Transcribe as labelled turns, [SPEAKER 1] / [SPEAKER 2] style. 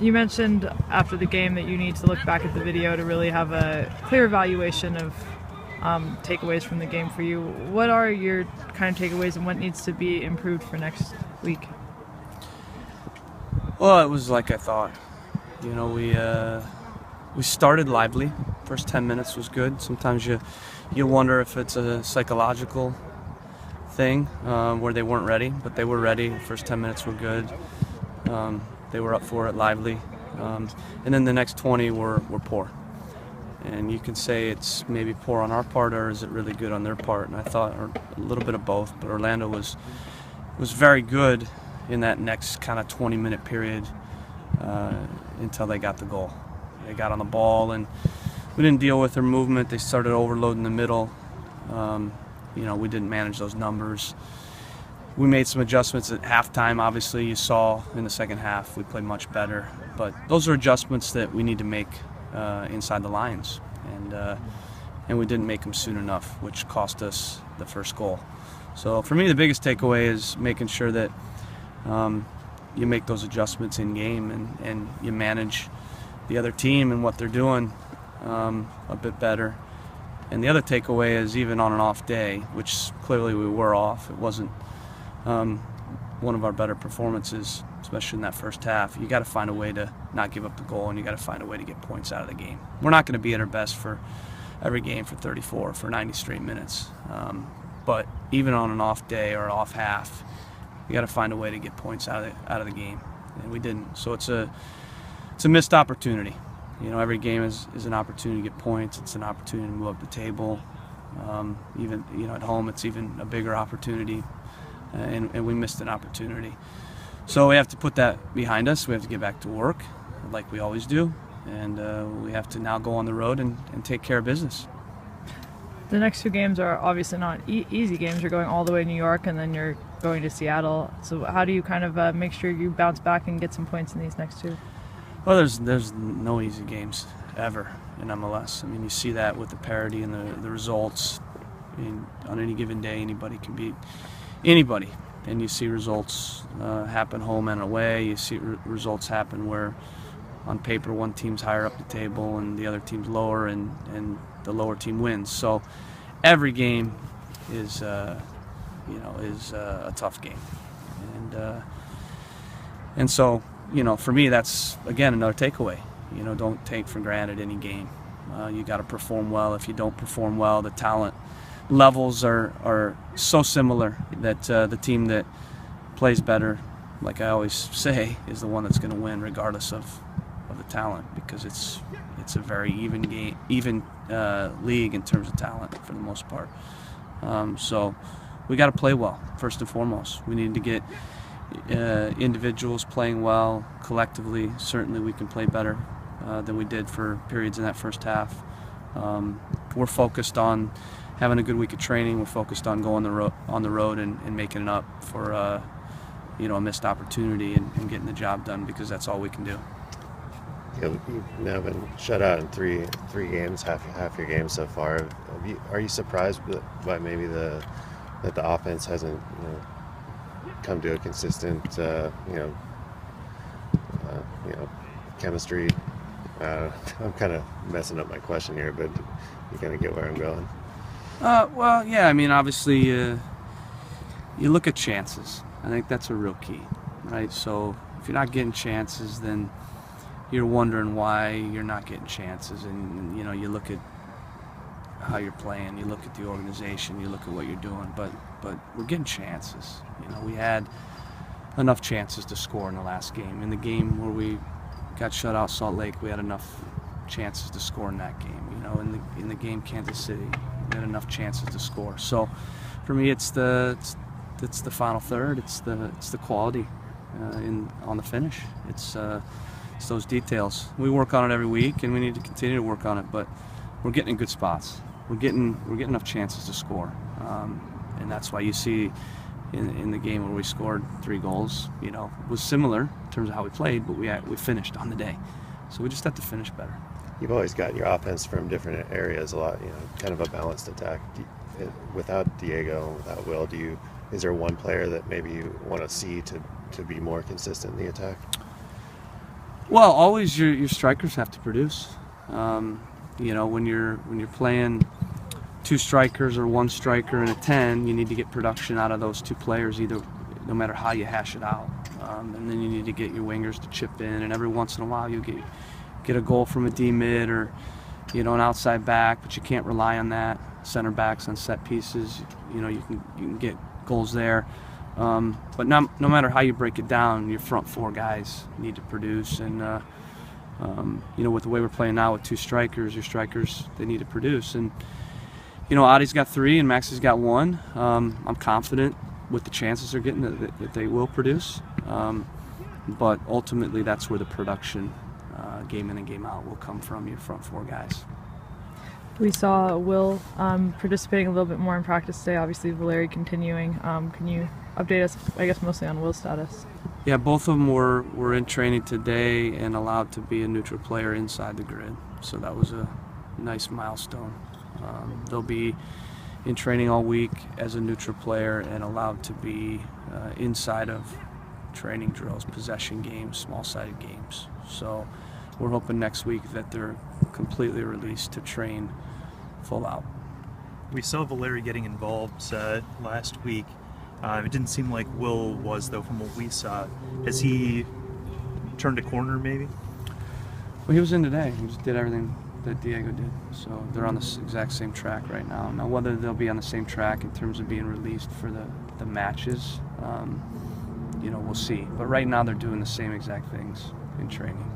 [SPEAKER 1] You mentioned after the game that you need to look back at the video to really have a clear evaluation of takeaways from the game for you. What are your kind of takeaways and what needs to be improved for next week?
[SPEAKER 2] Well, it was like I thought. You know, we started lively. First 10 minutes was good. Sometimes you wonder if it's a psychological thing where they weren't ready, but they were ready. The first 10 minutes were good. They were up for it, lively. And then the next 20 were poor. And you can say it's maybe poor on our part, or is it really good on their part? And I thought a little bit of both, but Orlando was very good in that next kind of 20-minute period until they got the goal. They got on the ball, and we didn't deal with their movement. They started overloading the middle. You know, we didn't manage those numbers. We made some adjustments at halftime. Obviously, you saw in the second half we played much better. But those are adjustments that we need to make inside the lines, and we didn't make them soon enough, which cost us the first goal. So for me, the biggest takeaway is making sure that you make those adjustments in game and you manage the other team and what they're doing a bit better. And the other takeaway is even on an off day, which clearly we were off, it wasn't one of our better performances, especially in that first half. You got to find a way to not give up the goal, and you got to find a way to get points out of the game. We're not going to be at our best for every game for 34, for 90 straight minutes. But even on an off day or off half, you got to find a way to get points out of the game, and we didn't. So it's a missed opportunity. You know, every game is an opportunity to get points. It's an opportunity to move up the table. Even at home, it's even a bigger opportunity, and we missed an opportunity. So we have to put that behind us. We have to get back to work, like we always do, and we have to now go on the road and take care of business.
[SPEAKER 1] The next two games are obviously not easy games. You're going all the way to New York, and then you're going to Seattle. So how do you kind of make sure you bounce back and get some points in these next two?
[SPEAKER 2] Well, there's no easy games ever in MLS. I mean, you see that with the parity and the results. On any given day, anybody can beat anybody. And you see results happen home and away. You see results happen where on paper one team's higher up the table and the other team's lower, and the lower team wins. So every game is a tough game. And so, you know, for me, that's, again, another takeaway. You know, don't take for granted any game. You got to perform well. If you don't perform well, the talent levels are so similar that the team that plays better, like I always say, is the one that's going to win regardless of the talent, because it's a very even league in terms of talent for the most part. So we got to play well first and foremost. We need to get individuals playing well collectively. Certainly we can play better than we did for periods in that first half. We're focused on having a good week of training. We're focused on going on the road and making it up for a missed opportunity and getting the job done, because that's all we can do.
[SPEAKER 3] You've now been shut out in three games, half your games so far. Are you surprised by maybe that the offense hasn't come to a consistent chemistry? I'm kind of messing up my question here, but you kind of get where I'm going.
[SPEAKER 2] Well, yeah. I mean, obviously, you look at chances. I think that's a real key, right? So if you're not getting chances, then you're wondering why you're not getting chances, and you look at how you're playing, you look at the organization, you look at what you're doing, but we're getting chances. We had enough chances to score in the last game. In the game where we got shut out, Salt Lake, we had enough chances to score in that game. In the game Kansas City, we had enough chances to score. So for me, it's the final third. It's the quality on the finish. It's those details. We work on it every week, and we need to continue to work on it. But we're getting in good spots. We're getting enough chances to score, and that's why you see in the game where we scored 3 goals. It was similar in terms of how we played, but we finished on the day. So we just have to finish better.
[SPEAKER 3] You've always got your offense from different areas a lot. Kind of a balanced attack. Without Diego, without Will, is there one player that maybe you want to see to be more consistent in the attack?
[SPEAKER 2] Well, always your strikers have to produce. You know, when you're playing two strikers or one striker and a 10, you need to get production out of those two players, either, no matter how you hash it out. And then you need to get your wingers to chip in, and every once in a while you get a goal from a D-mid or, you know, an outside back, but you can't rely on that. Center backs on set pieces, you know, you can get goals there. But no matter how you break it down, your front four guys need to produce. And you know, with the way we're playing now with two strikers, your strikers, they need to produce. And you know, Adi's got 3 and Max's got 1. I'm confident with the chances they're getting that they will produce. But ultimately, that's where the production, game in and game out, will come from, your front four guys.
[SPEAKER 1] We saw Will participating a little bit more in practice today. Obviously, Valeri continuing. Can you update us, I guess, mostly on Will's status?
[SPEAKER 2] Yeah, both of them were in training today and allowed to be a neutral player inside the grid. So that was a nice milestone. They'll be in training all week as a neutral player and allowed to be inside of training drills, possession games, small-sided games. So we're hoping next week that they're completely released to train full out.
[SPEAKER 4] We saw Valeri getting involved last week. It didn't seem like Will was, though, from what we saw. Has he turned a corner, maybe?
[SPEAKER 2] Well, he was in today. He just did everything that Diego did. So they're on the exact same track right now. Now, whether they'll be on the same track in terms of being released for the matches, you know, we'll see. But right now they're doing the same exact things in training.